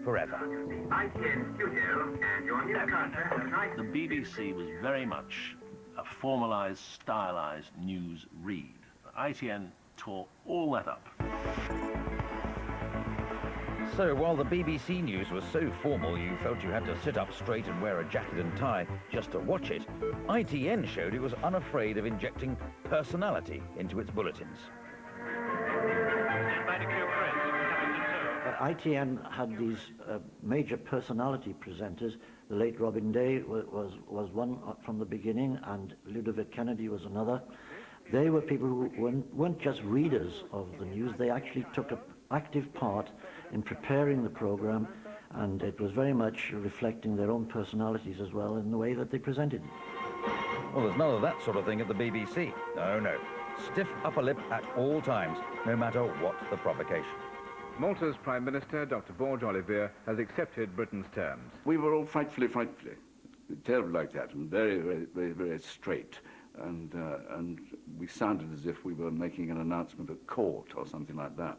forever. ITN studio and your newscaster tonight. The BBC was very much a formalised, stylised news read. ITN tore all that up. So while the BBC News was so formal you felt you had to sit up straight and wear a jacket and tie just to watch it, ITN showed it was unafraid of injecting personality into its bulletins. ITN had these major personality presenters. The late Robin Day was one from the beginning, and Ludovic Kennedy was another. They were people who weren't just readers of the news, they actually took an active part in preparing the program, and it was very much reflecting their own personalities as well in the way that they presented it. Well, there's none of that sort of thing at the BBC. No, no. Stiff upper lip at all times, no matter what the provocation. Malta's Prime Minister, Dr. Borge Olivier, has accepted Britain's terms. We were all frightfully terrible like that, and very straight. And we sounded as if we were making an announcement at court or something like that.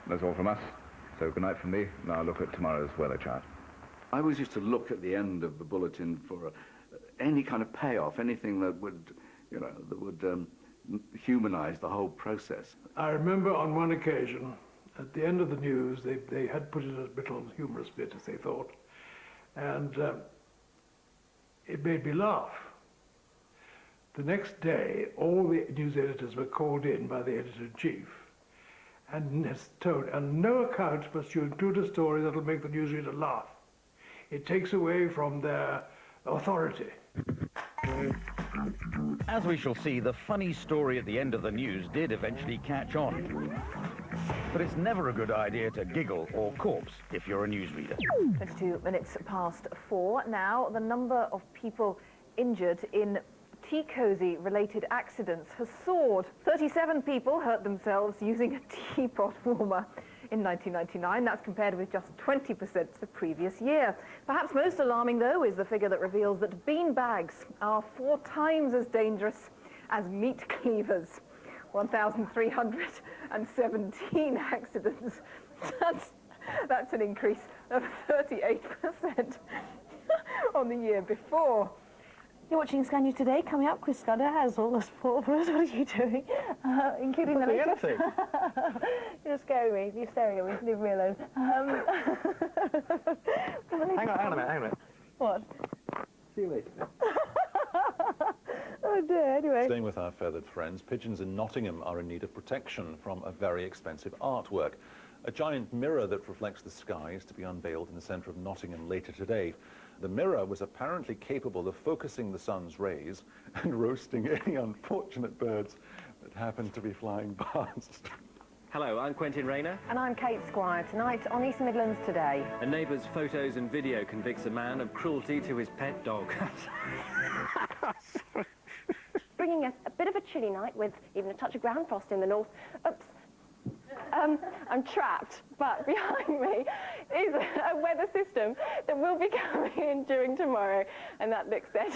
That's all from us. So good night from me. Now look at tomorrow's weather chart. I always used to look at the end of the bulletin for any kind of payoff, anything that would, you know, that would humanize the whole process. I remember on one occasion, at the end of the news, they had put in a little humorous bit, as they thought, and it made me laugh. The next day, all the news editors were called in by the editor-in-chief and told, on no account must you include a story that'll make the newsreader laugh. It takes away from their authority. As we shall see, the funny story at the end of the news did eventually catch on. But it's never a good idea to giggle or corpse if you're a newsreader. 22 minutes past 4 now. The number of people injured in tea cozy related accidents has soared. 37 people hurt themselves using a teapot warmer in 1999. That's compared with just 20% the previous year. Perhaps most alarming, though, is the figure that reveals that bean bags are 4 times as dangerous as meat cleavers. 1,317 accidents. That's an increase of 38% on the year before. You're watching Sky News Today. Coming up, Chris Scudder has all the sport for us. What are you doing? Including the latest. You're scaring me. You're staring at me. Leave me alone. Hang on a minute. What? See you later. Oh dear, anyway. Staying with our feathered friends, pigeons in Nottingham are in need of protection from a very expensive artwork. A giant mirror that reflects the sky is to be unveiled in the centre of Nottingham later today. The mirror was apparently capable of focusing the sun's rays and roasting any unfortunate birds that happened to be flying past. Hello, I'm Quentin Rayner. And I'm Kate Squire. Tonight on East Midlands Today. A neighbour's photos and video convicts a man of cruelty to his pet dog. Bringing us a bit of a chilly night with even a touch of ground frost in the north. Oops. I'm trapped, but behind me is a weather system that will be coming in during tomorrow, and that looks set,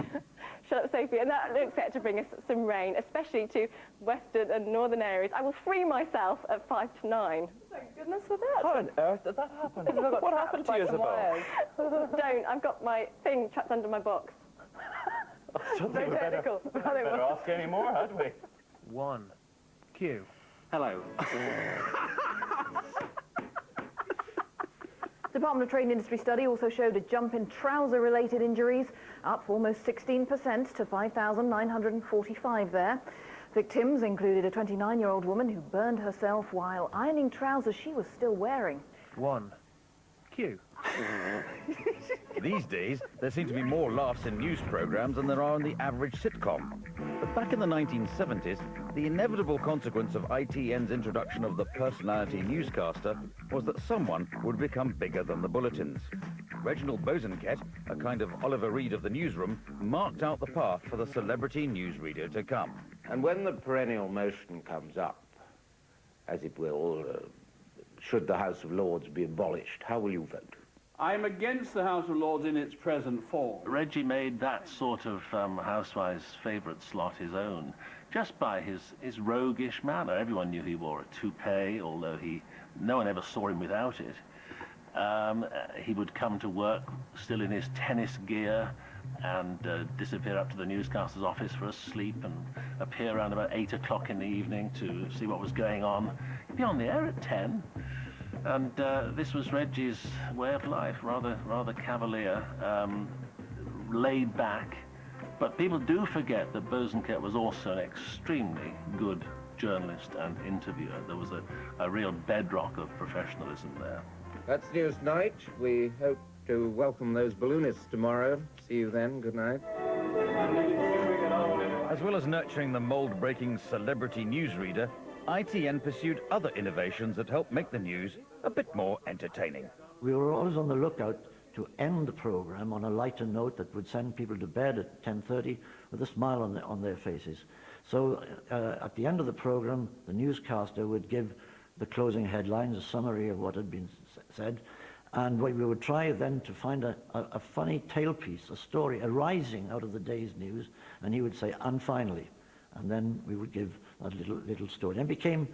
shut up Sophie, and that looks set to bring us some rain, especially to western and northern areas. I will free myself at 5 to 9. Thank goodness for that. How on earth did that happen? What happened to you, Isabel? Don't, I've got my thing trapped under my box. I don't think we better ask any more, had we? 1. Q. Hello. Department of Trade and Industry study also showed a jump in trouser-related injuries, up almost 16% to 5,945 there. Victims included a 29-year-old woman who burned herself while ironing trousers she was still wearing. 1. Q. These days, there seem to be more laughs in news programmes than there are in the average sitcom. But back in the 1970s, the inevitable consequence of ITN's introduction of the personality newscaster was that someone would become bigger than the bulletins. Reginald Bosanquet, a kind of Oliver Reed of the newsroom, marked out the path for the celebrity newsreader to come. And when the perennial motion comes up, as it will, should the House of Lords be abolished, how will you vote? I'm against the House of Lords in its present form. Reggie made that sort of housewife's favourite slot his own, just by his roguish manner. Everyone knew he wore a toupee, although no one ever saw him without it. He would come to work still in his tennis gear and disappear up to the newscaster's office for a sleep and appear around about 8 o'clock in the evening to see what was going on. He'd be on the air at 10. And this was Reggie's way of life, rather cavalier, laid back. But people do forget that Bosanquet was also an extremely good journalist and interviewer. There was a real bedrock of professionalism there. That's news night. We hope to welcome those balloonists tomorrow. See you then. Good night. As well as nurturing the mold-breaking celebrity newsreader, ITN pursued other innovations that helped make the news a bit more entertaining. We were always on the lookout to end the program on a lighter note that would send people to bed at 10:30 with a smile on their faces. So at the end of the program, the newscaster would give the closing headlines, a summary of what had been said, and we would try then to find a funny tailpiece, a story arising out of the day's news, and he would say, "And finally," and then we would give that little story. And it became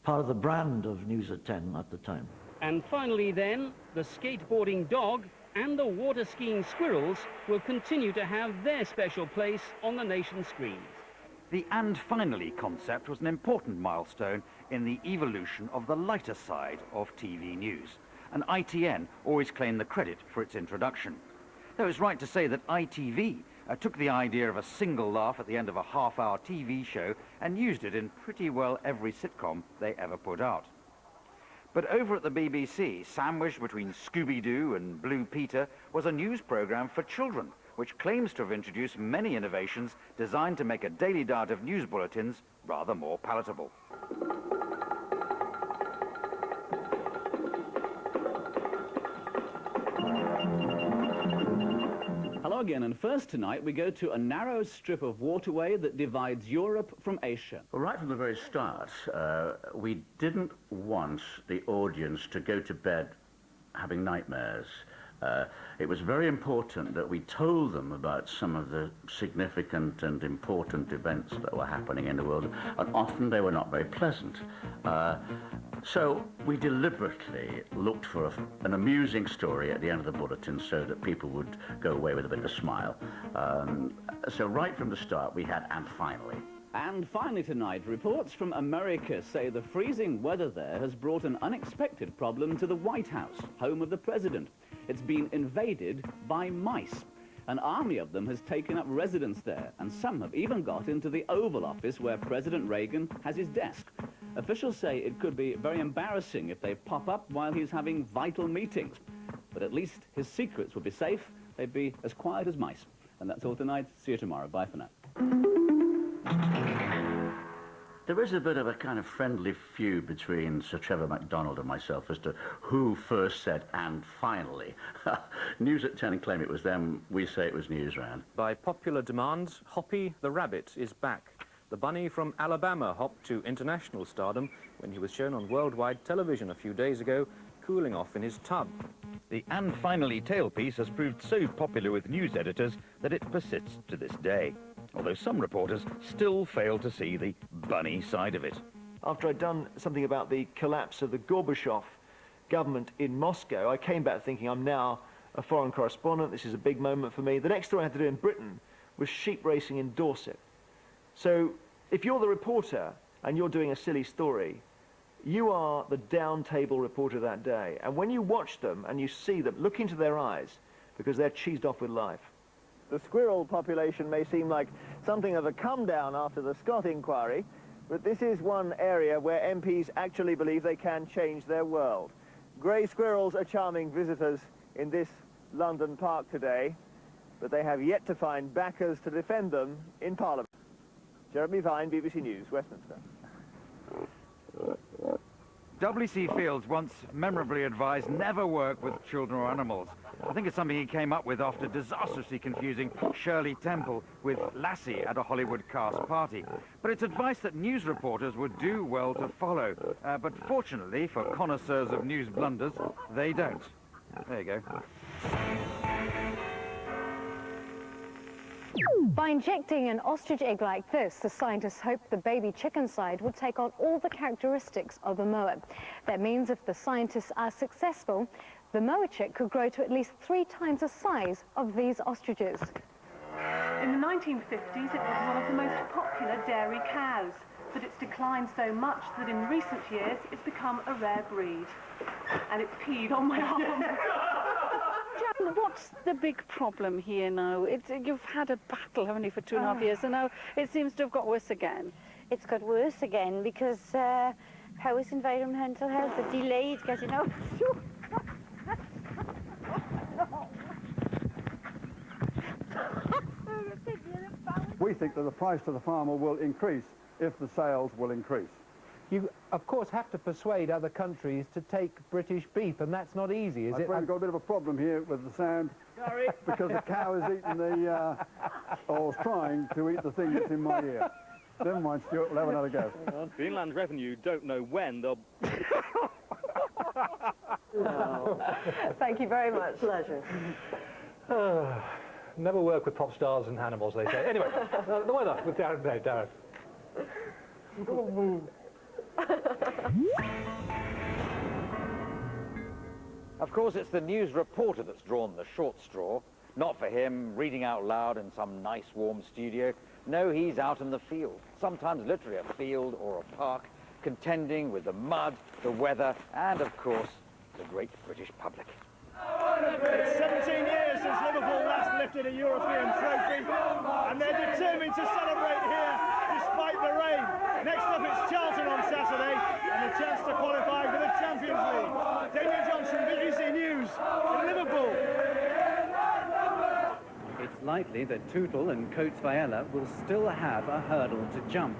part of the brand of News at 10 at the time. And finally then, the skateboarding dog and the water skiing squirrels will continue to have their special place on the nation's screens. The "and finally" concept was an important milestone in the evolution of the lighter side of TV news, and ITN always claimed the credit for its introduction. Though it's right to say that ITV took the idea of a single laugh at the end of a half-hour TV show and used it in pretty well every sitcom they ever put out. But over at the BBC, sandwiched between Scooby-Doo and Blue Peter, was a news programme for children, which claims to have introduced many innovations designed to make a daily diet of news bulletins rather more palatable. Hello again, and first tonight we go to a narrow strip of waterway that divides Europe from Asia. Well, right from the very start, we didn't want the audience to go to bed having nightmares. It was very important that we told them about some of the significant and important events that were happening in the world, and often they were not very pleasant. So we deliberately looked for an amusing story at the end of the bulletin so that people would go away with a bit of a smile. So right from the start we had "and finally." And finally tonight, reports from America say the freezing weather there has brought an unexpected problem to the White House, home of the president. It's been invaded by mice. An army of them has taken up residence there, and some have even got into the Oval Office where President Reagan has his desk. Officials say it could be very embarrassing if they pop up while he's having vital meetings. But at least his secrets would be safe. They'd be as quiet as mice. And that's all tonight. See you tomorrow. Bye for now. There is a bit of a kind of friendly feud between Sir Trevor MacDonald and myself as to who first said "and finally." News at 10 claim it was them, we say it was Newsround. By popular demand, Hoppy the rabbit is back. The bunny from Alabama hopped to international stardom when he was shown on worldwide television a few days ago, cooling off in his tub. The "and finally" tailpiece has proved so popular with news editors that it persists to this day, although some reporters still fail to see the bunny side of it. After I'd done something about the collapse of the Gorbachev government in Moscow, I came back thinking I'm now a foreign correspondent, this is a big moment for me. The next story I had to do in Britain was sheep racing in Dorset. So if you're the reporter and you're doing a silly story, you are the down table reporter that day. And when you watch them and you see them, look into their eyes, because they're cheesed off with life. The squirrel population may seem like something of a come down after the Scott inquiry, but this is one area where MPs actually believe they can change their world. Grey squirrels are charming visitors in this London park today, but they have yet to find backers to defend them in Parliament. Jeremy Vine, BBC News, Westminster. W.C. Fields once memorably advised never work with children or animals. I think it's something he came up with after disastrously confusing Shirley Temple with Lassie at a Hollywood cast party. But it's advice that news reporters would do well to follow. But fortunately for connoisseurs of news blunders, they don't. There you go. By injecting an ostrich egg like this, the scientists hoped the baby chicken side would take on all the characteristics of a moa. That means if the scientists are successful, The moa chick could grow to at least 3 times the size of these ostriches. In the 1950s, it was one of the most popular dairy cows, but it's declined so much that in recent years it's become a rare breed. And it peed on my arm. Jan, what's the big problem here now? You've had a battle, haven't you, for 2.5 years, and now it seems to have got worse again. It's got worse again because Powys Environmental Health are delayed getting out. We think that the price to the farmer will increase if the sales will increase. You, of course, have to persuade other countries to take British beef, and that's not easy, is it? We've got a bit of a problem here with the sound. Sorry. Because the cow is eating the, or is trying to eat the thing that's in my ear. Never mind, Stuart, we'll have another go. The Inland Revenue don't know when they'll... Thank you very much. Pleasure. Never work with pop stars and animals, they say. Anyway, the weather with Darren Day. Darren. Of course, it's the news reporter that's drawn the short straw. Not for him, reading out loud in some nice, warm studio. No, he's out in the field, sometimes literally a field or a park, contending with the mud, the weather, and, of course, the great British public. It's 17 years since Liverpool last lifted a European trophy, and they're determined to celebrate here despite the rain. Next up it's Charlton on Saturday, and the chance to qualify for the Champions League. Damien Johnson, BBC News, in Liverpool. It's likely that Tootle and Coates Vieira will still have a hurdle to jump.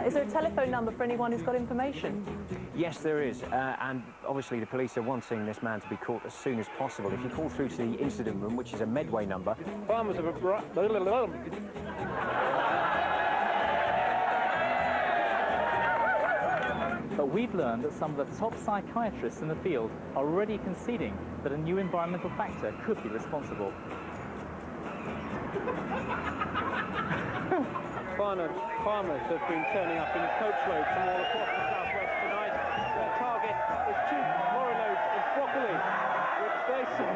Is there a telephone number for anyone who's got information? Yes, there is, and obviously the police are wanting this man to be caught as soon as possible. If you call through to the incident room, which is a Medway number... Farmers have But we've learned that some of the top psychiatrists in the field are already conceding that a new environmental factor could be responsible. Farmers have been turning up in coachloads from all across the southwest tonight. Their target is 2 lorry loads of broccoli, which they say...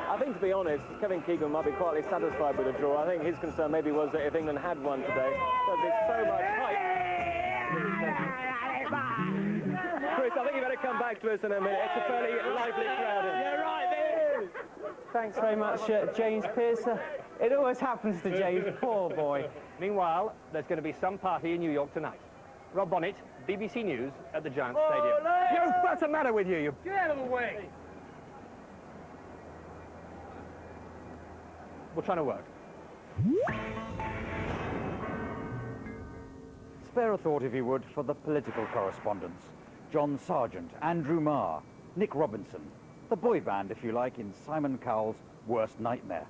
I think, to be honest, Kevin Keegan might be quietly satisfied with the draw. I think his concern maybe was that if England had won today, there'd be so much hype. Chris, I think you better come back to us in a minute. It's a fairly lively crowd. Yeah, right, there is. Thanks very much, James Pearce. It always happens to James, poor boy. Meanwhile, there's going to be some party in New York tonight. Rob Bonnet, BBC News at the Giants Stadium. Yo, what's the matter with you? Get out of the way! We're trying to work. Spare a thought, if you would, for the political correspondents. John Sargent, Andrew Marr, Nick Robinson, the boy band, if you like, in Simon Cowell's worst nightmare.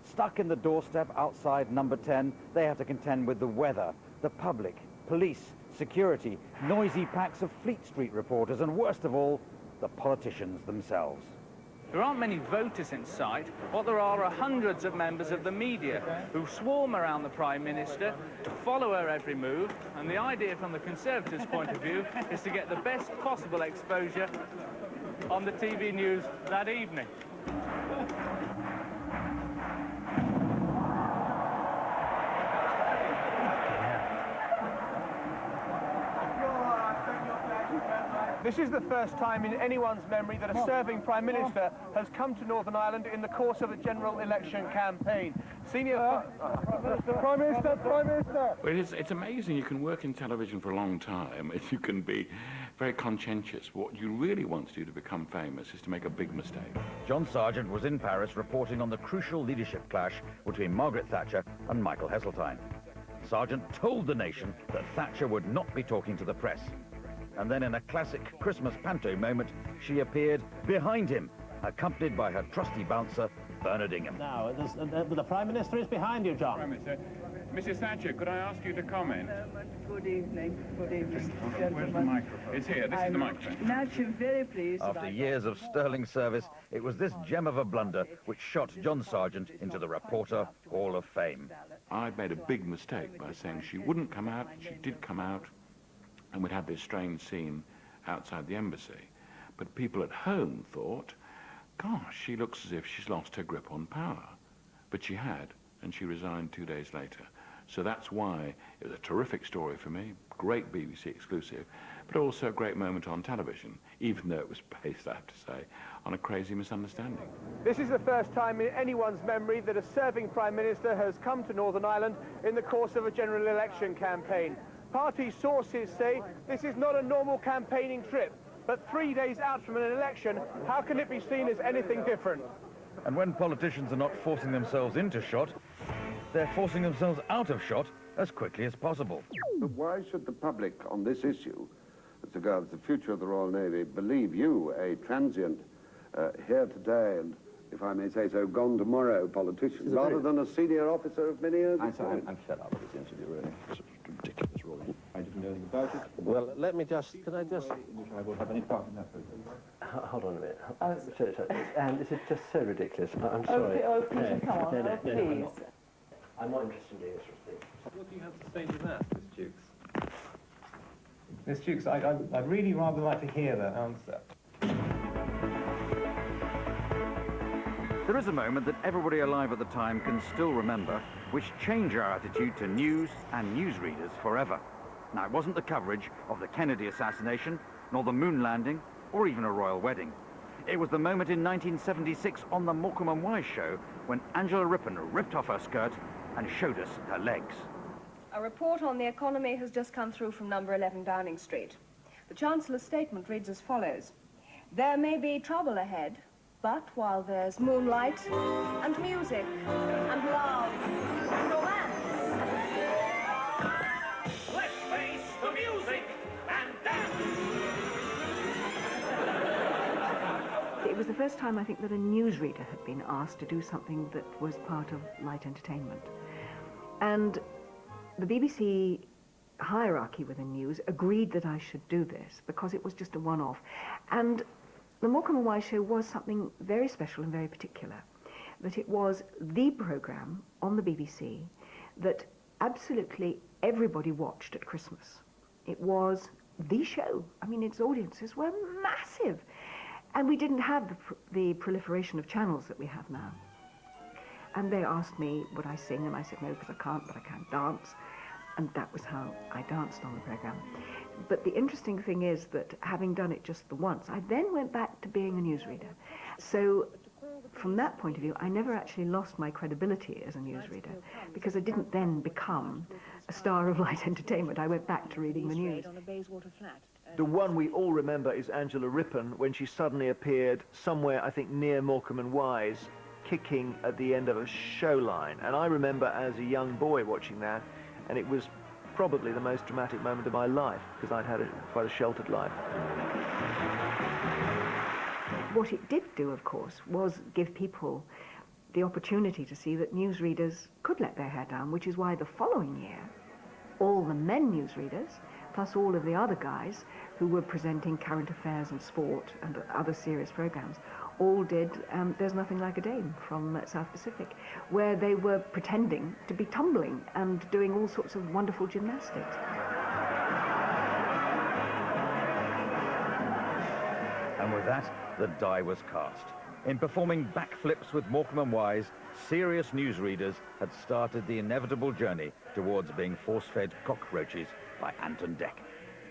Stuck in the doorstep outside number 10, they have to contend with the weather, the public, police, security, noisy packs of Fleet Street reporters, and worst of all, the politicians themselves. There aren't many voters in sight. What there are hundreds of members of the media who swarm around the Prime Minister to follow her every move, and the idea from the Conservatives' point of view is to get the best possible exposure on the TV news that evening. This is the first time in anyone's memory that a serving Prime Minister has come to Northern Ireland in the course of a general election campaign. Senior Prime Minister, Prime Minister! Well, it's amazing. You can work in television for a long time. You can be very conscientious. What you really want to do to become famous is to make a big mistake. John Sargent was in Paris reporting on the crucial leadership clash between Margaret Thatcher and Michael Heseltine. Sargent told the nation that Thatcher would not be talking to the press. And then in a classic Christmas panto moment, she appeared behind him, accompanied by her trusty bouncer, Bernard Ingham. Now, the Prime Minister is behind you, John. Prime Minister. Mrs. Thatcher, could I ask you to comment? Good evening, Where's the gentlemen. microphone? It's here. This is the microphone. Naturally very pleased. After years of sterling service, it was this gem of a blunder which shot John Sargent into the Reporter Hall of Fame. I'd made a big mistake by saying she wouldn't come out. She did come out, and we'd had this strange scene outside the embassy. But people at home thought, gosh, she looks as if she's lost her grip on power. But she had, and she resigned 2 days later. So that's why it was a terrific story for me, great BBC exclusive, but also a great moment on television, even though it was based, I have to say, on a crazy misunderstanding. This is the first time in anyone's memory that a serving Prime Minister has come to Northern Ireland in the course of a general election campaign. Party sources say this is not a normal campaigning trip, but 3 days out from an election, how can it be seen as anything different? And when politicians are not forcing themselves into shot, they're forcing themselves out of shot as quickly as possible. But why should the public on this issue, as regards the future of the Royal Navy, believe you, a transient, here today and, if I may say so, gone tomorrow politician, rather than a senior officer of many years? I'm fed up with this interview, really. It's ridiculous, really. I didn't know anything about it. Well, let me just... Can I just... I won't have any part in that process. Hold on a minute. Sorry. And this is just so ridiculous. I'm sorry. Oh, Peter, come on. Please. I'm not interested in doing this sort of thing. What do you have to say to that, Miss Jukes? Miss Jukes, I'd really rather like to hear that answer. There is a moment that everybody alive at the time can still remember, which changed our attitude to news and newsreaders forever. Now, it wasn't the coverage of the Kennedy assassination, nor the moon landing, or even a royal wedding. It was the moment in 1976 on the Morecambe and Wise show when Angela Rippon ripped off her skirt and showed us her legs. A report on the economy has just come through from number 11 Downing Street. The Chancellor's statement reads as follows. There may be trouble ahead, but while there's moonlight and music and love and romance. Let's face the music and dance! It was the first time, I think, that a newsreader had been asked to do something that was part of light entertainment. And the BBC hierarchy within news agreed that I should do this because it was just a one-off. And the Morecambe and Wise show was something very special and very particular. That it was the programme on the BBC that absolutely everybody watched at Christmas. It was the show. I mean, its audiences were massive. And we didn't have the proliferation of channels that we have now. And they asked me, would I sing? And I said, no, because I can't, but I can dance. And that was how I danced on the programme. But the interesting thing is that having done it just the once, I then went back to being a newsreader. So from that point of view, I never actually lost my credibility as a newsreader because I didn't then become a star of light entertainment. I went back to reading the news. The one we all remember is Angela Rippon when she suddenly appeared somewhere, I think, near Morecambe and Wise, kicking at the end of a show line. And I remember as a young boy watching that, and it was probably the most dramatic moment of my life because I'd had quite a sheltered life. What it did do, of course, was give people the opportunity to see that newsreaders could let their hair down, which is why the following year, all the men newsreaders, plus all of the other guys who were presenting current affairs and sport and other serious programs, all did There's Nothing Like a Dame from South Pacific, where they were pretending to be tumbling and doing all sorts of wonderful gymnastics. And with that, the die was cast. In performing backflips with Morecambe and Wise, serious newsreaders had started the inevitable journey towards being force-fed cockroaches by Anton Deck.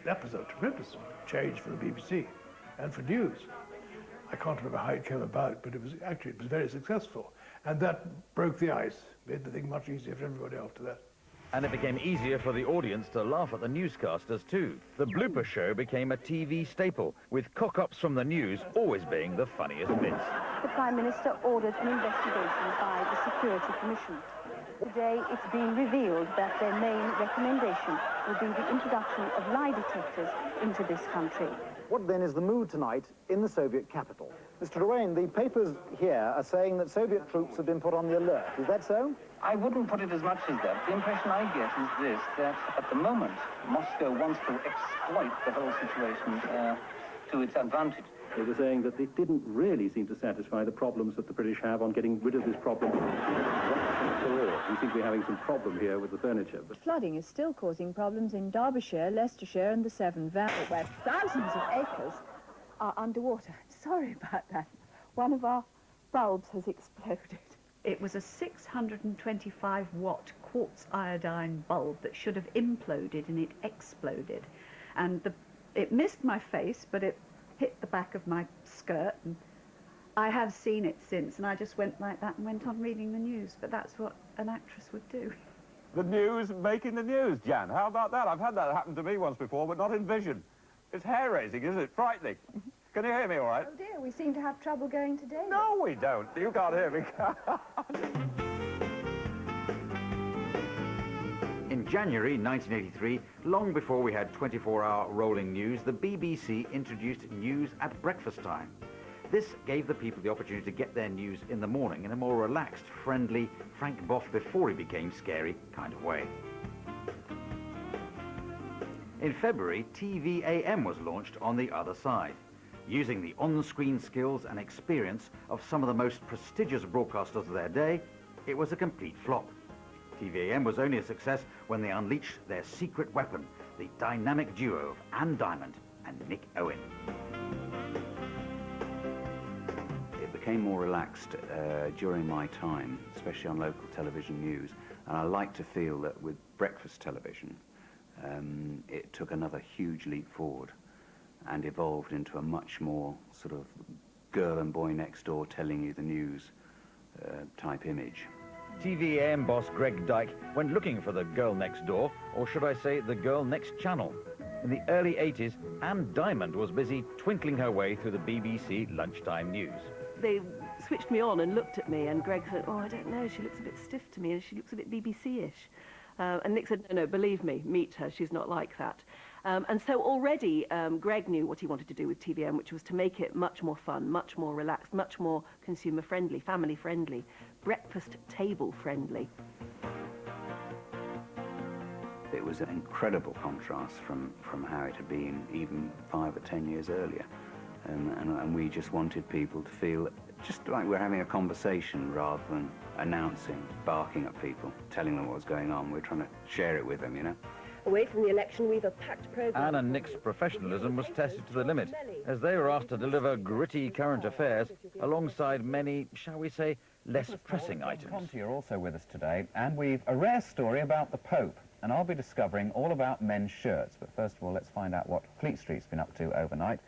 That was a tremendous change for the BBC and for news. I can't remember how it came about, but it was very successful. And that broke the ice, made the thing much easier for everybody after that. And it became easier for the audience to laugh at the newscasters too. The blooper show became a TV staple, with cock-ups from the news always being the funniest bits. The Prime Minister ordered an investigation by the Security Commission. Today, it's been revealed that their main recommendation will be the introduction of lie detectors into this country. What then is the mood tonight in the Soviet capital? Mr. Ruane, the papers here are saying that Soviet troops have been put on the alert. Is that so? I wouldn't put it as much as that. The impression I get is this, that at the moment, Moscow wants to exploit the whole situation to its advantage. They were saying that it didn't really seem to satisfy the problems that the British have on getting rid of this problem. We seem to be having some problem here with the furniture. But flooding is still causing problems in Derbyshire, Leicestershire and the Severn Valley, where thousands of acres are underwater. Sorry about that. One of our bulbs has exploded. It was a 625-watt quartz iodine bulb that should have imploded, and it exploded. And it missed my face, but it hit the back of my skirt, and I have seen it since, and I just went like that and went on reading the news. But that's what an actress would do. The news making the news, Jan. How about that? I've had that happen to me once before, but not in vision. It's hair-raising, isn't it? Frightening. Can you hear me all right? Oh dear, we seem to have trouble going today. No, we don't. You can't hear me. In January 1983, long before we had 24-hour rolling news, the BBC introduced news at breakfast time. This gave the people the opportunity to get their news in the morning in a more relaxed, friendly, Frank Boff before he became scary kind of way. In February, TV AM was launched on the other side. Using the on-screen skills and experience of some of the most prestigious broadcasters of their day, it was a complete flop. TVAM was only a success when they unleashed their secret weapon, the dynamic duo of Anne Diamond and Nick Owen. It became more relaxed during my time, especially on local television news, and I like to feel that with breakfast television, it took another huge leap forward and evolved into a much more sort of girl and boy next door telling you the news type image. TVAM boss Greg Dyke went looking for the girl next door, or should I say the girl next channel. In the early 80s, Anne Diamond was busy twinkling her way through the BBC lunchtime news. They switched me on and looked at me, and Greg said, oh, I don't know, she looks a bit stiff to me and she looks a bit BBC-ish. And Nick said, no, believe me, meet her, she's not like that. And so already Greg knew what he wanted to do with TVM, which was to make it much more fun, much more relaxed, much more consumer-friendly, family-friendly, breakfast table-friendly. It was an incredible contrast from how it had been even 5 or 10 years earlier. And we just wanted people to feel just like we're having a conversation rather than announcing, barking at people, telling them what was going on. We're trying to share it with them, you know. Away from the election, we've a packed programme. Anne and Nick's professionalism was tested to the limit, as they were asked to deliver gritty current affairs alongside many, shall we say, less pressing items. Conti are also with us today, and we've a rare story about the Pope, and I'll be discovering all about men's shirts. But first of all, let's find out what Fleet Street's been up to overnight.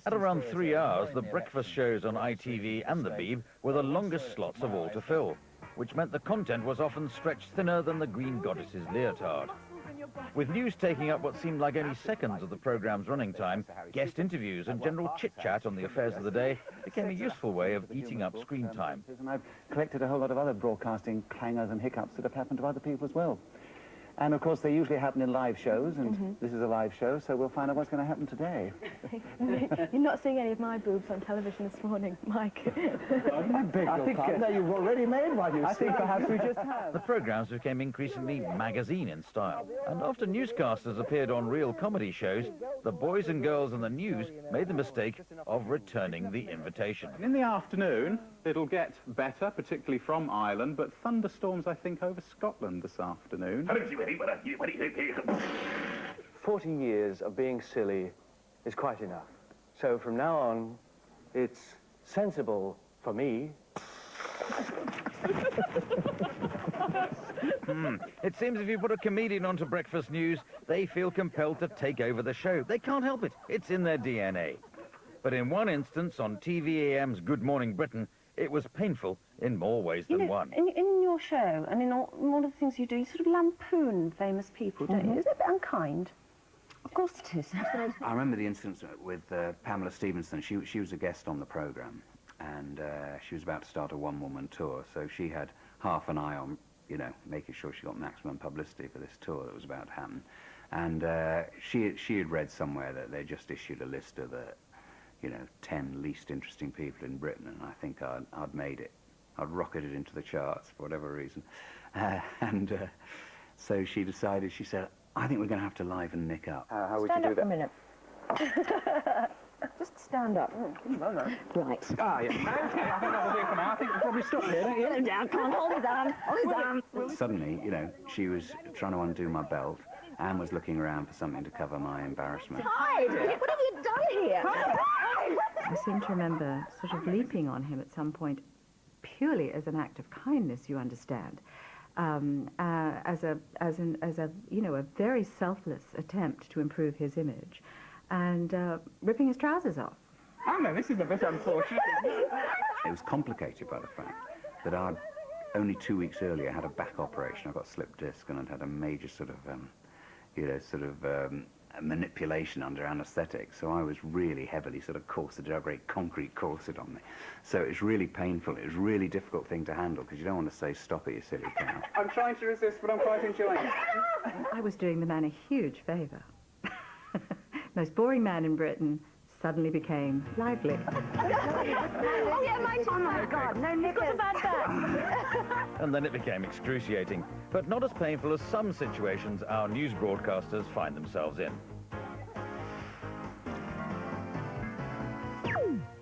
At around 3 hours, the breakfast shows on ITV and the Beeb were the longest slots of all to fill, which meant the content was often stretched thinner than the Green Goddess's leotard. With news taking up what seemed like only seconds of the programme's running time, guest interviews and general chit-chat on the affairs of the day became a useful way of eating up screen time. And I've collected a whole lot of other broadcasting clangers and hiccups that have happened to other people as well. And of course, they usually happen in live shows, and this is a live show, so we'll find out what's going to happen today. You're not seeing any of my boobs on television this morning, Mike. I beg your pardon. No, you've already made one, you see. I think perhaps we just have. The programmes became increasingly magazine in style, and after newscasters appeared on real comedy shows, the boys and girls in the news made the mistake of returning the invitation. In the afternoon, it'll get better, particularly from Ireland, but thunderstorms, I think, over Scotland this afternoon. 40 years of being silly is quite enough. So from now on, it's sensible for me. It seems if you put a comedian onto breakfast news, they feel compelled to take over the show. They can't help it. It's in their DNA. But in one instance, on TVAM's Good Morning Britain, it was painful in more ways than one. In your show and in all of the things you do, you sort of lampoon famous people, don't you? Is it a bit unkind? Of course it is. I remember the instance with Pamela Stephenson. She was a guest on the programme, and she was about to start a one-woman tour, so she had half an eye on, you know, making sure she got maximum publicity for this tour that was about to happen. And she had read somewhere that they just issued a list of the, you know, 10 least interesting people in Britain, and I think I'd made it. I'd rocketed into the charts for whatever reason. So she decided, she said, I think we're going to have to liven Nick up. How would you do that? Stand up for a minute. Just stand up. Right. Ah, yeah. Okay, I think that'll do for now. I think we'll probably stop here, don't you? No, down, can't hold his arm. Hold his arm. Suddenly, you know, she was trying to undo my belt and was looking around for something to cover my embarrassment. Hide! What have you done here? I seem to remember sort of leaping on him at some point, purely as an act of kindness, you understand, as a you know, a very selfless attempt to improve his image, and ripping his trousers off. Oh no, this is a bit unfortunate. It was complicated by the fact that I'd only 2 weeks earlier had a back operation. I got slipped disc and I'd had a major sort of, you know, sort of manipulation under anaesthetic. So I was really heavily sort of corseted, a great concrete corset on me. So it's really painful. It was a really difficult thing to handle because you don't want to say, stop it, you silly cow. I'm trying to resist, but I'm quite enjoying it. I was doing the man a huge favour. Most boring man in Britain suddenly became lively. Oh, yeah, oh, my God, no, Nick got a bad back. And then it became excruciating, but not as painful as some situations our news broadcasters find themselves in.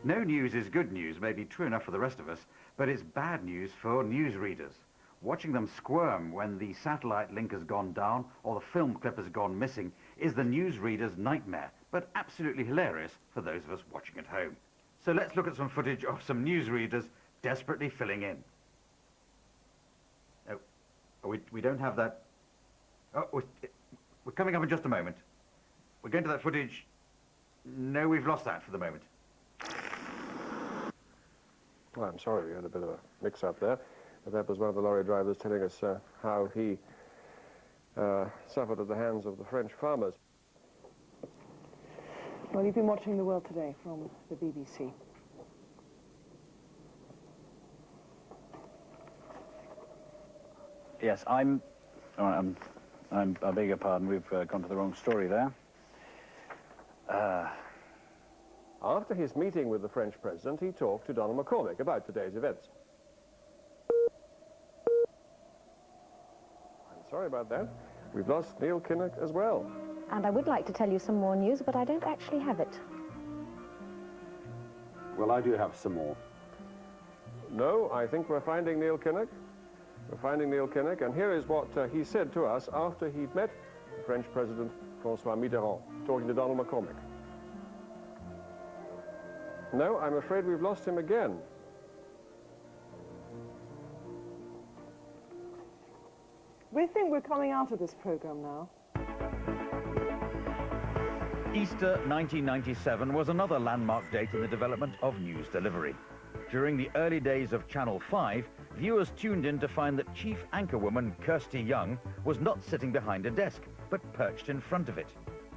No news is good news may be true enough for the rest of us, but it's bad news for newsreaders. Watching them squirm when the satellite link has gone down or the film clip has gone missing is the newsreader's nightmare, but absolutely hilarious for those of us watching at home. So let's look at some footage of some newsreaders desperately filling in. Oh, we don't have that. Oh, we're coming up in just a moment. We're going to that footage. No, we've lost that for the moment. Well, I'm sorry, we had a bit of a mix-up there. But that was one of the lorry drivers telling us how he suffered at the hands of the French farmers. Well, you've been watching The World Today from the BBC. Yes, I beg your pardon, we've gone to the wrong story there. After his meeting with the French president, he talked to Donald McCormick about today's events. I'm sorry about that. We've lost Neil Kinnock as well. And I would like to tell you some more news, but I don't actually have it. Well, I do have some more. No, I think we're finding Neil Kinnock. We're finding Neil Kinnock, and here is what he said to us after he'd met the French President François Mitterrand, talking to Donald McCormick. No, I'm afraid we've lost him again. We think we're coming out of this program now. Easter 1997 was another landmark date in the development of news delivery. During the early days of Channel 5, viewers tuned in to find that chief anchorwoman Kirsty Young was not sitting behind a desk, but perched in front of it.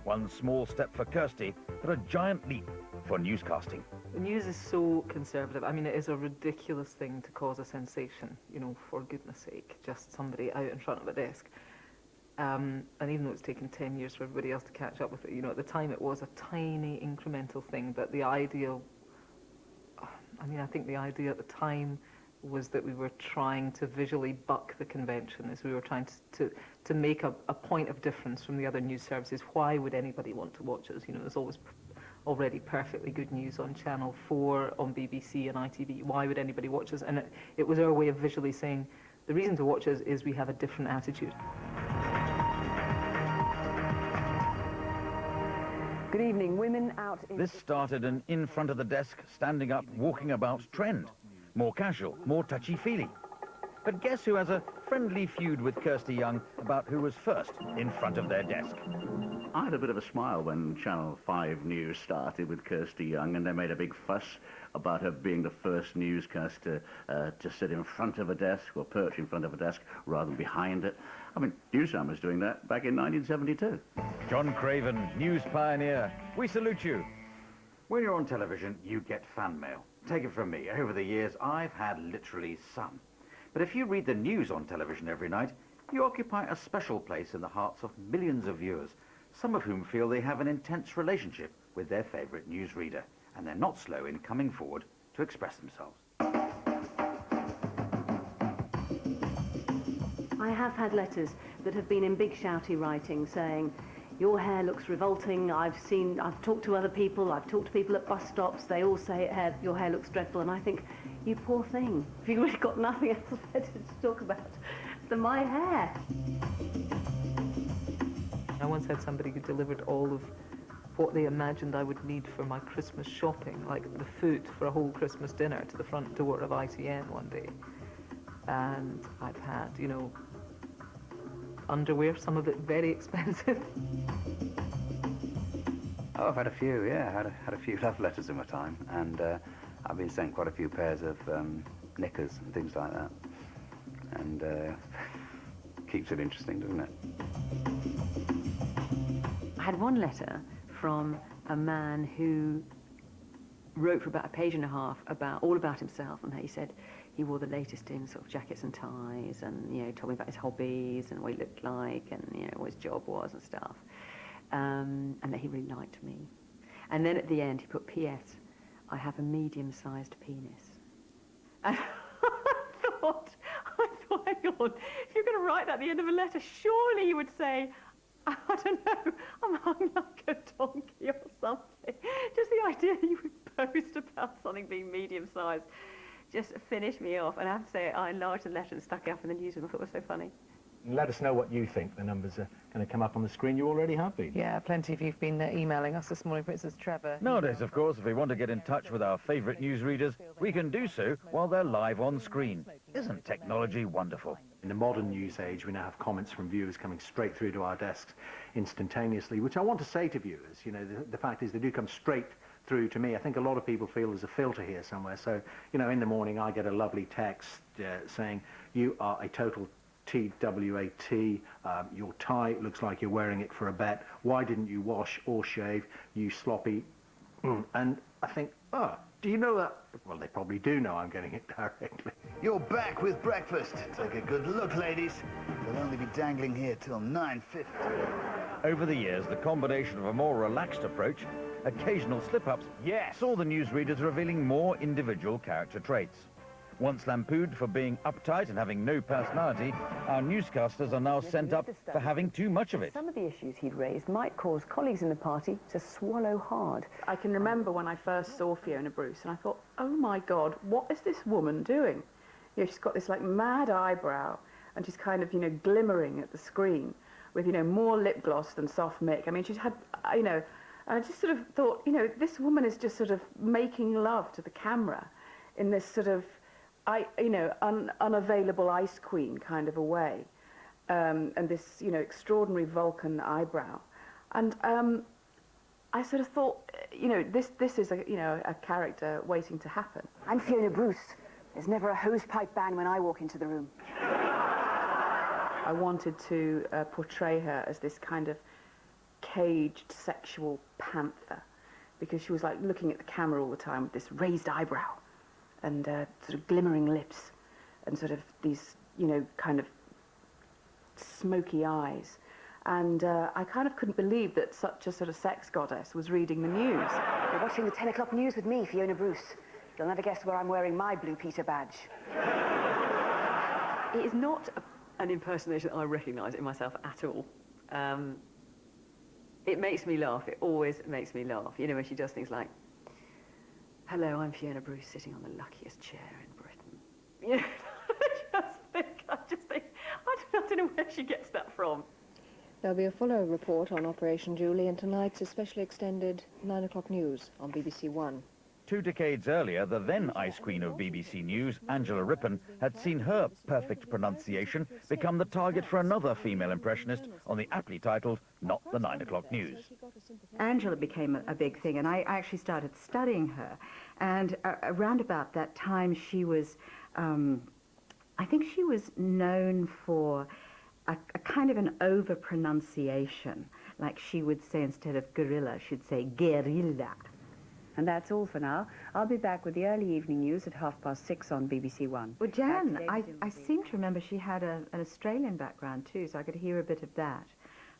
One small step for Kirsty, but a giant leap for newscasting. The news is so conservative. I mean, it is a ridiculous thing to cause a sensation, you know, for goodness sake, just somebody out in front of a desk. And even though it's taken 10 years for everybody else to catch up with it, you know, at the time it was a tiny incremental thing, but the idea, I mean, I think the idea at the time was that we were trying to visually buck the convention, as we were trying to make a point of difference from the other news services. Why would anybody want to watch us? You know, there's always already perfectly good news on Channel 4, on BBC and ITV. Why would anybody watch us? And it was our way of visually saying, the reason to watch us is we have a different attitude. Good evening. Women out in... This started an in front of the desk, standing up, walking about trend. More casual, more touchy-feely. But guess who has a friendly feud with Kirsty Young about who was first in front of their desk? I had a bit of a smile when Channel 5 News started with Kirsty Young, and they made a big fuss about her being the first newscaster to sit in front of a desk or perch in front of a desk rather than behind it. I mean, Newsam was doing that back in 1972. John Craven, news pioneer, we salute you. When you're on television, you get fan mail. Take it from me, over the years, I've had literally some. But if you read the news on television every night, you occupy a special place in the hearts of millions of viewers, some of whom feel they have an intense relationship with their favourite newsreader. and they're not slow in coming forward to express themselves. I have had letters that have been in big shouty writing saying, your hair looks revolting, I've talked to other people, I've talked to people at bus stops, they all say your hair looks dreadful, and I think, you poor thing, have you really got nothing else better to talk about than my hair? I once had somebody who delivered all of what they imagined I would need for my Christmas shopping, like the food for a whole Christmas dinner, to the front door of ITN one day. And I've had, you know, underwear, some of it very expensive. Oh, I've had a few, yeah. Had a few love letters in my time, and I've been sent quite a few pairs of knickers and things like that. And keeps it interesting, doesn't it? I had one letter from a man who wrote for about a page and a half all about himself, and he said he wore the latest in sort of jackets and ties, and, you know, told me about his hobbies and what he looked like, and, you know, what his job was and stuff, and that he really liked me. And then at the end he put, P.S. I have a medium-sized penis. And I thought, hang on, if you're going to write that at the end of a letter, surely you would say, I don't know, I'm hung like a donkey or something. Just the idea that you would post about something being medium-sized just finished me off. And I have to say, I enlarged the letter and stuck it up in the newsroom. I thought it was so funny. Let us know what you think. The numbers are going to come up on the screen. You already have been. Yeah, plenty of you've been emailing us this morning. For instance, Trevor. Nowadays, of course, if we want to get in touch with our favourite newsreaders, we can do so while they're live on screen. Isn't technology wonderful? In the modern news age, we now have comments from viewers coming straight through to our desks instantaneously, which I want to say to viewers, you know, the fact is they do come straight through to me. I think a lot of people feel there's a filter here somewhere. So, you know, in the morning I get a lovely text saying, you are a total TWAT, your tie looks like you're wearing it for a bet, why didn't you wash or shave, you sloppy. And I think, oh, do you know that? Well, they probably do know I'm getting it directly. You're back with breakfast. Take a good look, ladies. They'll only be dangling here till 9:50. Over the years, the combination of a more relaxed approach, occasional slip-ups, saw the newsreaders revealing more individual character traits. Once lampooned for being uptight and having no personality, our newscasters are now sent up for having too much of it. Some of the issues he'd raised might cause colleagues in the party to swallow hard. I can remember when I first saw Fiona Bruce, and I thought, oh my God, what is this woman doing? You know, she's got this like mad eyebrow, and she's kind of, you know, glimmering at the screen with, you know, more lip gloss than soft mick. I mean, she's had, you know, and I just sort of thought, you know, this woman is just sort of making love to the camera in this sort of, unavailable ice queen kind of a way, and this, you know, extraordinary Vulcan eyebrow, and I sort of thought, you know, this is a character waiting to happen. I'm Fiona Bruce. There's never a hosepipe ban when I walk into the room. I wanted to portray her as this kind of caged sexual panther, because she was like looking at the camera all the time with this raised eyebrow and sort of glimmering lips and sort of these, you know, kind of smoky eyes. And I kind of couldn't believe that such a sort of sex goddess was reading the news. You're watching the 10 o'clock news with me, Fiona Bruce. You'll never guess where I'm wearing my Blue Peter badge. It is not an impersonation that I recognise in myself at all. It makes me laugh. It always makes me laugh. You know, when she does things like, hello, I'm Fiona Bruce, sitting on the luckiest chair in Britain. You know, I just think, I don't know where she gets that from. There'll be a fuller report on Operation Julie and tonight's especially extended 9 o'clock news on BBC One. 2 decades earlier, the then Ice Queen of BBC News, Angela Rippon, had seen her perfect pronunciation become the target for another female impressionist on the aptly titled Not the 9 O'Clock News. Angela became a big thing, and I actually started studying her. And around about that time, she was, I think she was known for a kind of an over-pronunciation. Like she would say, instead of gorilla, she'd say guerrilla. And that's all for now. I'll be back with the early evening news at 6:30 on BBC One. Well, Jan, I seem to remember she had an Australian background too, so I could hear a bit of that.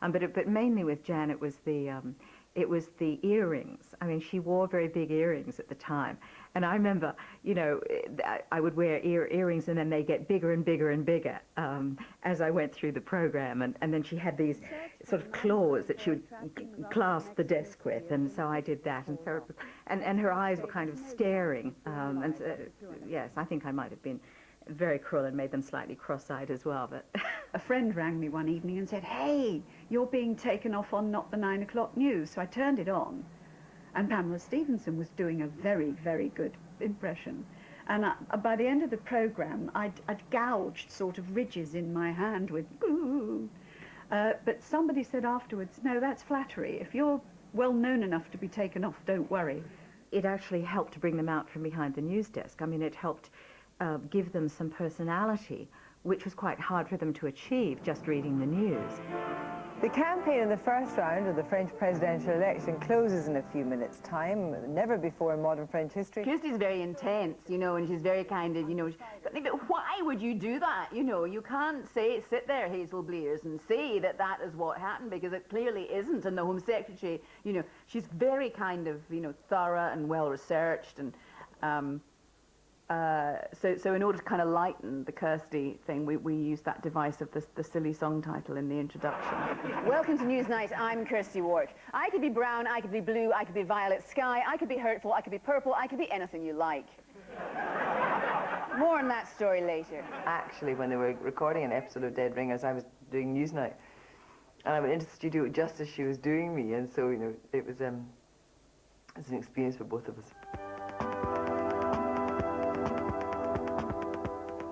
But mainly with Jan, it was the it was the earrings. I mean, she wore very big earrings at the time. And I remember, you know, I would wear earrings and then they get bigger and bigger and bigger as I went through the program. And then she had these sort of claws that she would clasp the desk with. And so I did that. And her eyes were kind of staring. And so, yes, I think I might have been very cruel and made them slightly cross-eyed as well. But a friend rang me one evening and said, "Hey, you're being taken off on Not the 9 o'clock news." So I turned it on, and Pamela Stephenson was doing a very, very good impression. And by the end of the programme, I'd gouged sort of ridges in my hand with "ooh." But somebody said afterwards, "No, that's flattery. If you're well known enough to be taken off, don't worry." It actually helped to bring them out from behind the news desk. I mean, it helped give them some personality, which was quite hard for them to achieve just reading the news. The campaign in the first round of the French presidential election closes in a few minutes' time, never before in modern French history. Kirsty's very intense, you know, and she's very kind of, you know, but why would you do that? You know, you can't sit there, Hazel Blears, and say that that is what happened, because it clearly isn't. And the Home Secretary, you know, she's very kind of, you know, thorough and well-researched, and so in order to kind of lighten the Kirsty thing, we use that device of the silly song title in the introduction. Welcome to Newsnight. I'm Kirsty Wark. I could be brown, I could be blue, I could be violet sky, I could be hurtful, I could be purple, I could be anything you like. More on that story later. Actually, when they were recording an episode of Dead Ringers, I was doing Newsnight. And I went into the studio just as she was doing me, and so, you know, it was an experience for both of us.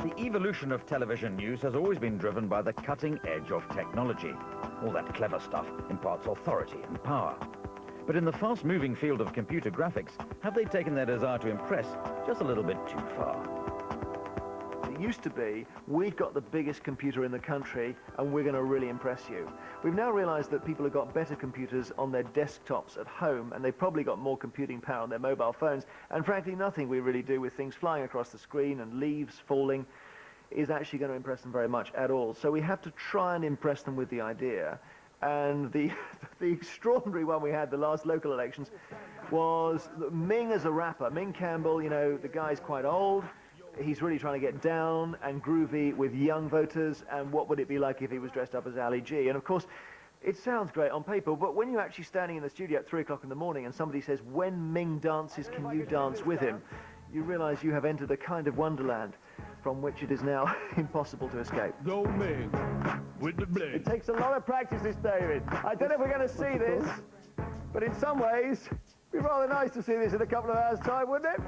The evolution of television news has always been driven by the cutting edge of technology. All that clever stuff imparts authority and power. But in the fast-moving field of computer graphics, have they taken their desire to impress just a little bit too far? It used to be, we've got the biggest computer in the country and we're going to really impress you. We've now realized that people have got better computers on their desktops at home, and they've probably got more computing power on their mobile phones, and frankly nothing we really do with things flying across the screen and leaves falling is actually going to impress them very much at all. So we have to try and impress them with the idea. And the extraordinary one we had the last local elections was Ming as a rapper. Ming Campbell, you know, the guy's quite old. He's really trying to get down and groovy with young voters, and what would it be like if he was dressed up as Ali G? And of course, it sounds great on paper, but when you're actually standing in the studio at 3 o'clock in the morning and somebody says, "When Ming dances, can you dance with him?" you realize you have entered a kind of wonderland from which it is now impossible to escape. Go Ming, with the blade. It takes a lot of practice, this, David. I don't know if we're going to see this, but in some ways, it'd be rather nice to see this in a couple of hours' time, wouldn't it?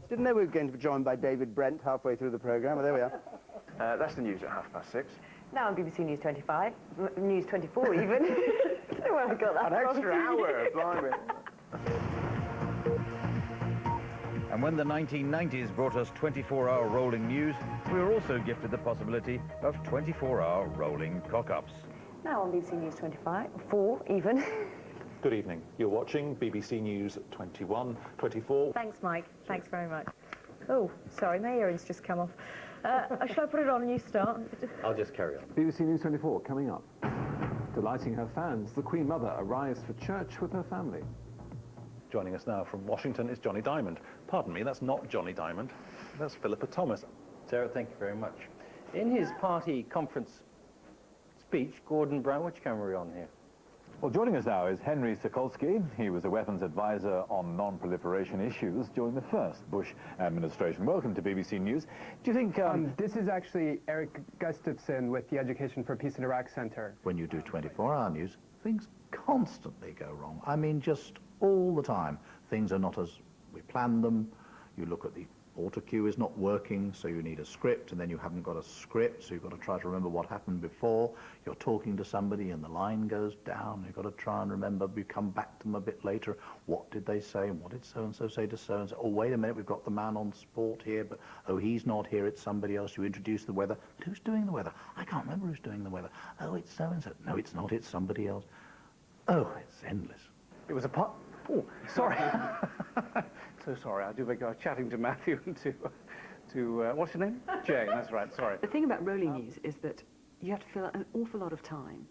Didn't know we were going to be joined by David Brent halfway through the programme, but there we are. That's the news at 6:30. Now on BBC News 25, News 24 even. I don't know where I got that An from. extra hour, blimey. And when the 1990s brought us 24-hour rolling news, we were also gifted the possibility of 24-hour rolling cock-ups. Now on BBC News 25, 4 even. Good evening. You're watching BBC News 21, 24. Thanks, Mike. Thanks very much. Oh, sorry, my earrings just come off. Shall I put it on and you start? I'll just carry on. BBC News 24 coming up. Delighting her fans, the Queen Mother arrives for church with her family. Joining us now from Washington is Johnny Diamond. Pardon me, that's not Johnny Diamond. That's Philippa Thomas. Sarah, thank you very much. In his party conference speech, Gordon Brown, which camera are we on here? Well, joining us now is Henry Sokolsky. He was a weapons advisor on non-proliferation issues during the first Bush administration. Welcome to BBC News. Do you think... This is actually Eric Gustafson with the Education for Peace in Iraq Center. When you do 24-hour news, things constantly go wrong. I mean, just all the time. Things are not as we planned them. You look at the auto cue is not working, so you need a script, and then you haven't got a script, so you've got to try to remember what happened before. You're talking to somebody and the line goes down. You've got to try and remember. You come back to them a bit later. What did they say, and what did so-and-so say to so-and-so? Oh, wait a minute, we've got the man on sport here, but, oh, he's not here, it's somebody else. You introduce the weather. But who's doing the weather? I can't remember who's doing the weather. Oh, it's so-and-so. No, it's not, it's somebody else. Oh, it's endless. It was a part... Oh, sorry. So sorry, I do beg you, chatting to Matthew and to what's your name? Jay, that's right, sorry. The thing about rolling news is that you have to fill out an awful lot of time.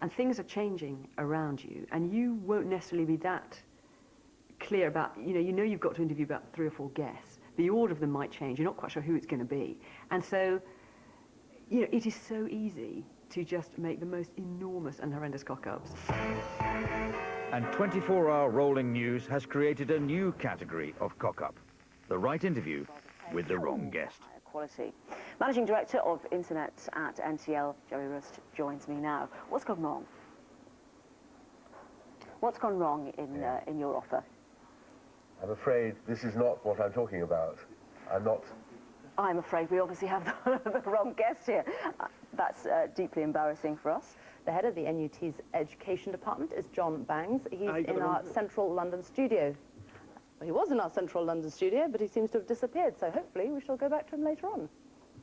and things are changing around you, and you won't necessarily be that clear about, you know you've got to interview about 3 or 4 guests. The order of them might change. You're not quite sure who it's going to be. And so, it is so easy to just make the most enormous and horrendous cock-ups. And 24-hour rolling news has created a new category of cock-up. The right interview with the wrong guest. Quality. Managing Director of Internet at NTL, Jerry Rust, joins me now. What's gone wrong? What's gone wrong in your offer? I'm afraid this is not what I'm talking about. I'm afraid we obviously have the wrong guest here. That's deeply embarrassing for us. The head of the NUT's Education Department is John Bangs. He's in our central London studio. Well, he was in our central London studio, but he seems to have disappeared, so hopefully we shall go back to him later on.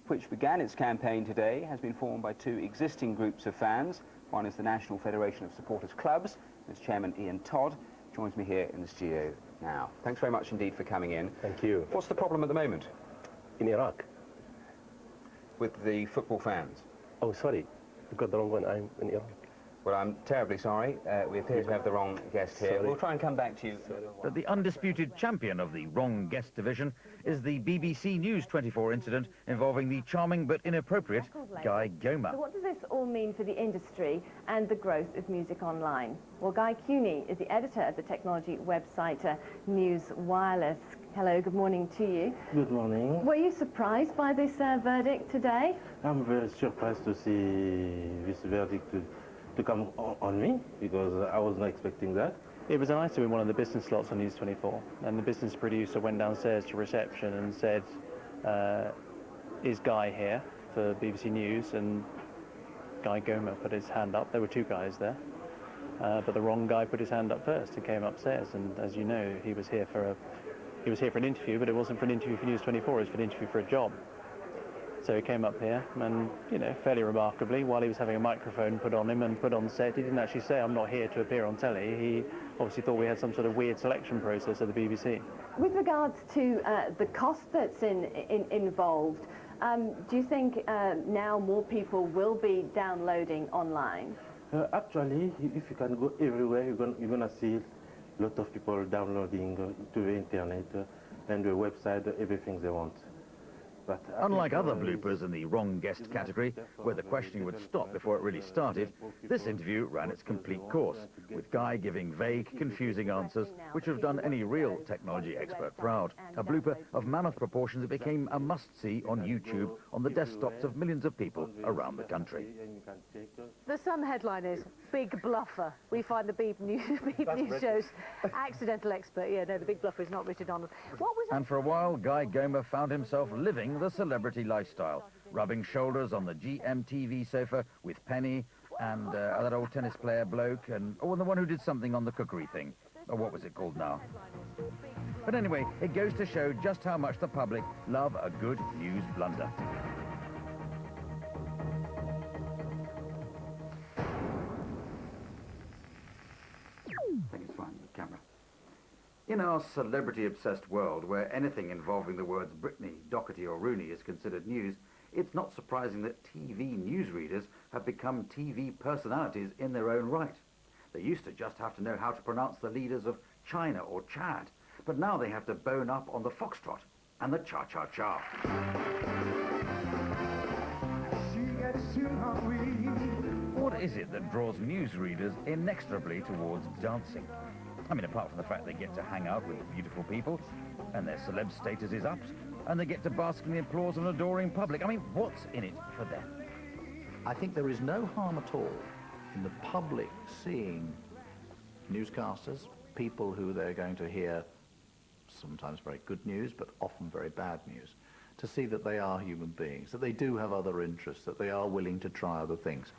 Which began its campaign today, has been formed by 2 existing groups of fans. One is the National Federation of Supporters Clubs. Its chairman, Ian Todd, joins me here in the studio now. Thanks very much indeed for coming in. Thank you. What's the problem at the moment? In Iraq. With the football fans? Oh, sorry. You got the wrong one. I'm in Iraq. Well, I'm terribly sorry. We appear to have the wrong guest here. We'll try and come back to you. But the undisputed champion of the wrong guest division is the BBC News 24 incident involving the charming but inappropriate Guy Gomer. So what does this all mean for the industry and the growth of music online? Well, Guy Cooney is the editor of the technology website News Wireless. Hello, good morning to you. Good morning. Were you surprised by this verdict today? I'm very surprised to see this verdict to come on me, because I was not expecting that. It was nice to win one of the business slots on News 24, and the business producer went downstairs to reception and said, is Guy here for BBC News? And Guy Gomer put his hand up. There were 2 guys there, but the wrong guy put his hand up first and came upstairs. And as you know, he was here for an interview, but it wasn't for an interview for News 24, it was for an interview for a job. So he came up here and, fairly remarkably, while he was having a microphone put on him and put on set, he didn't actually say, I'm not here to appear on telly. He obviously thought we had some sort of weird selection process at the BBC. With regards to the cost that's involved, do you think now more people will be downloading online? Actually, if you can go everywhere, you're going to see a lot of people downloading to the internet and the website, everything they want. But unlike other bloopers in the wrong guest category, where the questioning would stop before it really started, this interview ran its complete course, with Guy giving vague, confusing answers, which would have done any real technology expert proud. A blooper of mammoth proportions that became a must-see on YouTube on the desktops of millions of people around the country. The Sun headline is, Big Bluffer. We find the Beep News show's accidental expert. Yeah, no, the Big Bluffer is not Richard Donald. What was And for a while, Guy Gomer found himself living the celebrity lifestyle, rubbing shoulders on the GMTV sofa with Penny and that old tennis player bloke and the one who did something on the cookery thing. Or what was it called now? But anyway, it goes to show just how much the public love a good news blunder. I think it's fine with the camera. In our celebrity-obsessed world, where anything involving the words Britney, Doherty or Rooney is considered news, it's not surprising that TV newsreaders have become TV personalities in their own right. They used to just have to know how to pronounce the leaders of China or Chad, but now they have to bone up on the foxtrot and the cha-cha-cha. What is it that draws newsreaders inexorably towards dancing? I mean, apart from the fact they get to hang out with beautiful people, and their celeb status is upped, and they get to bask in the applause of an adoring public. I mean, what's in it for them? I think there is no harm at all in the public seeing newscasters, people who they're going to hear sometimes very good news, but often very bad news, to see that they are human beings, that they do have other interests, that they are willing to try other things.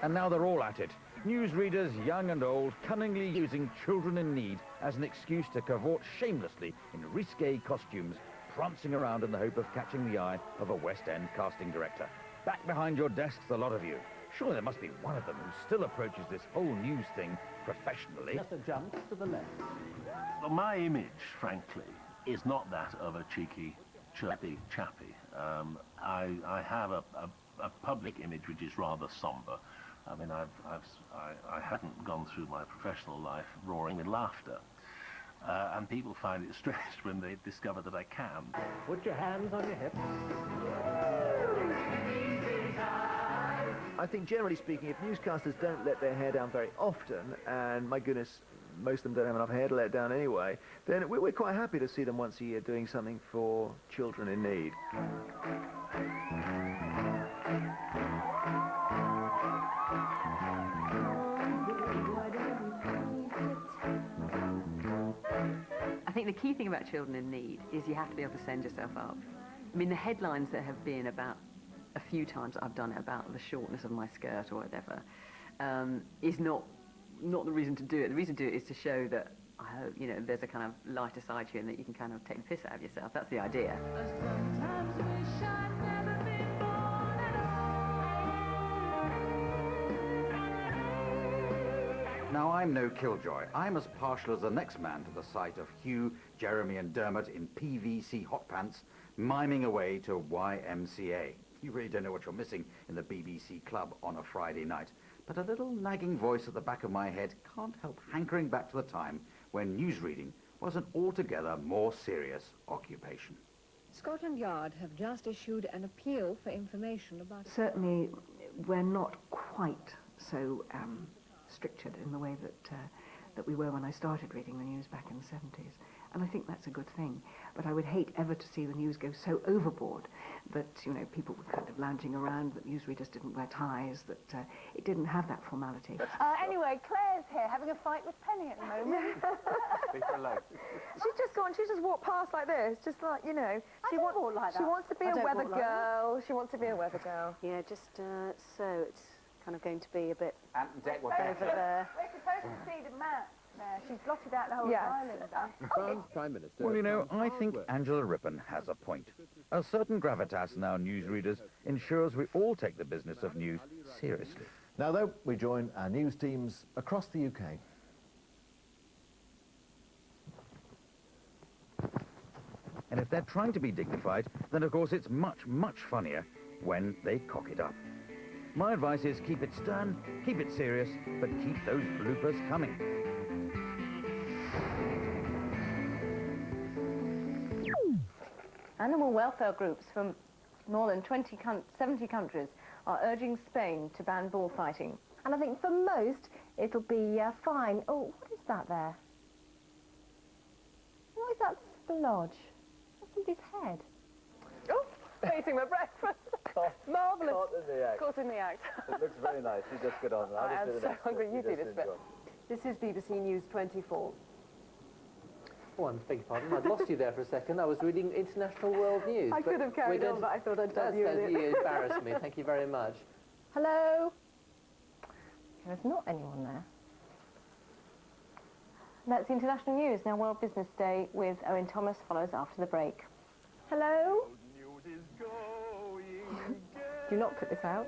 And now they're all at it. Newsreaders, young and old, cunningly using children in need as an excuse to cavort shamelessly in risque costumes, prancing around in the hope of catching the eye of a West End casting director. Back behind your desks, a lot of you. Surely there must be one of them who still approaches this whole news thing professionally. Just a jump to the left. Well, my image, frankly, is not that of a cheeky, chirpy chappy. I have a a public image which is rather somber. I mean, I haven't gone through my professional life roaring with laughter. And people find it strange when they discover that I can. Put your hands on your hips. I think, generally speaking, if newscasters don't let their hair down very often, and my goodness, most of them don't have enough hair to let down anyway, then we're quite happy to see them once a year doing something for children in need. I think the key thing about children in need is you have to be able to send yourself up. I mean, the headlines there have been about, a few times I've done it, about the shortness of my skirt or whatever, is not the reason to do it. The reason to do it is to show that, I hope, you know, there's a kind of lighter side to you and that you can kind of take the piss out of yourself. That's the idea. Now, I'm no killjoy. I'm as partial as the next man to the sight of Hugh, Jeremy and Dermot in PVC hot pants miming away to YMCA. You really don't know what you're missing in the BBC club on a Friday night. But a little nagging voice at the back of my head can't help hankering back to the time when newsreading was an altogether more serious occupation. Scotland Yard have just issued an appeal for information about... Certainly, we're not quite so strictured in the way that we were when I started reading the news back in the 70s. And I think that's a good thing. But I would hate ever to see the news go so overboard that, you know, people were kind of lounging around, that newsreaders didn't wear ties, that it didn't have that formality. Anyway, Claire's here having a fight with Penny at the moment. She's just walked past like this, just like, you know. She wants to be a weather girl. She wants to be a weather girl. Yeah, just so it's kind of going to be a bit Ant and Dec were over there. We're supposed to see the map there. She's blotted out the whole island. France Prime Minister... Well, you know, I think Angela Rippon has a point. A certain gravitas in our newsreaders ensures we all take the business of news seriously. Now, though, we join our news teams across the UK. And if they're trying to be dignified, then of course it's much, much funnier when they cock it up. My advice is keep it stern, keep it serious, but keep those bloopers coming. Animal welfare groups from more than 70 countries are urging Spain to ban bullfighting. And I think for most, it'll be fine. Oh, what is that there? What is that splodge? That's somebody's head. Oh, eating my breakfast. Marvellous. Caught in the act. Caught in the act. It looks very nice. You just get on. I am so hungry. You do this bit. This is BBC News 24. Oh, I beg your pardon. I'd lost you there for a second. I was reading International World News. I could have carried on, but I thought I'd done you with it. You embarrassed me. Thank you very much. Hello? There's not anyone there. That's International News, now World Business Day with Owen Thomas follows after the break. Hello? Do not put this out.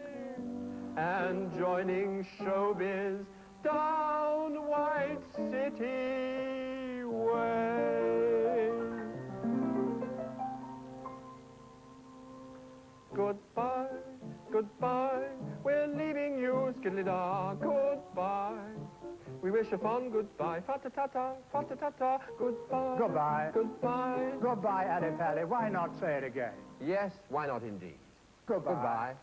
And joining showbiz down White City way. Goodbye, goodbye, we're leaving you, skiddly-da, goodbye. We wish a fond goodbye, fa-ta-ta-ta, fa-ta-ta-ta, goodbye. Goodbye. Goodbye. Goodbye, Addy Pally. Why not say it again? Yes, why not indeed? Goodbye. Goodbye.